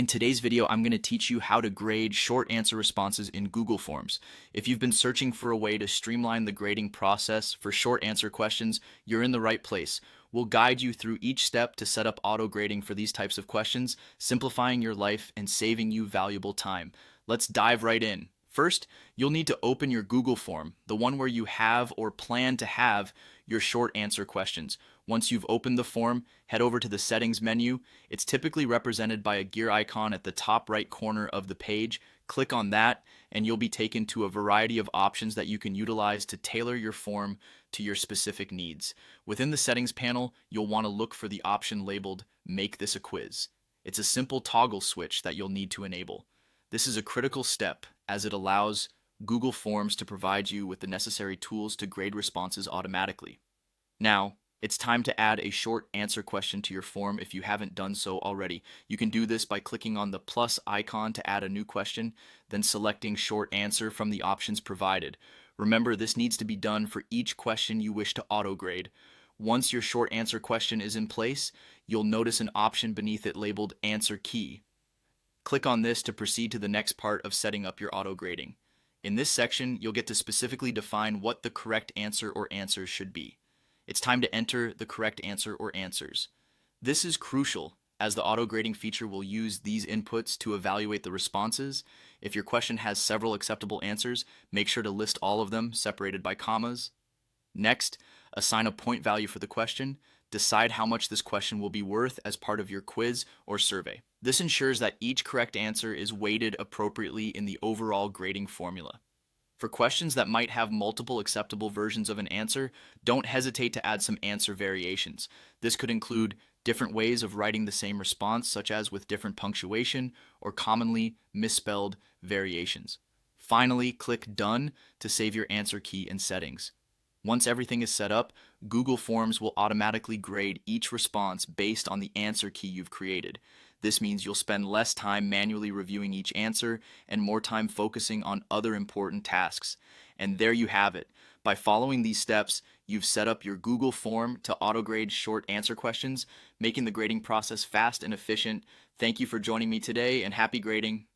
In today's video, I'm going to teach you how to grade short answer responses in Google Forms. If you've been searching for a way to streamline the grading process for short answer questions, you're in the right place. We'll guide you through each step to set up auto grading for these types of questions, simplifying your life and saving you valuable time. Let's dive right in. First, you'll need to open your Google form, the one where you have or plan to have your short answer questions. Once you've opened the form, head over to the settings menu. It's typically represented by a gear icon at the top right corner of the page. Click on that, and you'll be taken to a variety of options that you can utilize to tailor your form to your specific needs. Within the settings panel, you'll want to look for the option labeled Make This a Quiz. It's a simple toggle switch that you'll need to enable. This is a critical step as it allows Google Forms to provide you with the necessary tools to grade responses automatically. Now, it's time to add a short answer question to your form if you haven't done so already. You can do this by clicking on the plus icon to add a new question, then selecting short answer from the options provided. Remember, this needs to be done for each question you wish to auto-grade. Once your short answer question is in place, you'll notice an option beneath it labeled Answer Key. Click on this to proceed to the next part of setting up your auto grading. In this section, you'll get to specifically define what the correct answer or answers should be. It's time to enter the correct answer or answers. This is crucial as the auto grading feature will use these inputs to evaluate the responses. If your question has several acceptable answers, make sure to list all of them separated by commas. Next, assign a point value for the question. Decide how much this question will be worth as part of your quiz or survey. This ensures that each correct answer is weighted appropriately in the overall grading formula. For questions that might have multiple acceptable versions of an answer, don't hesitate to add some answer variations. This could include different ways of writing the same response, such as with different punctuation or commonly misspelled variations. Finally, click Done to save your answer key and settings. Once everything is set up, Google Forms will automatically grade each response based on the answer key you've created. This means you'll spend less time manually reviewing each answer and more time focusing on other important tasks. And there you have it. By following these steps, you've set up your Google form to auto-grade short answer questions, making the grading process fast and efficient. Thank you for joining me today, and happy grading.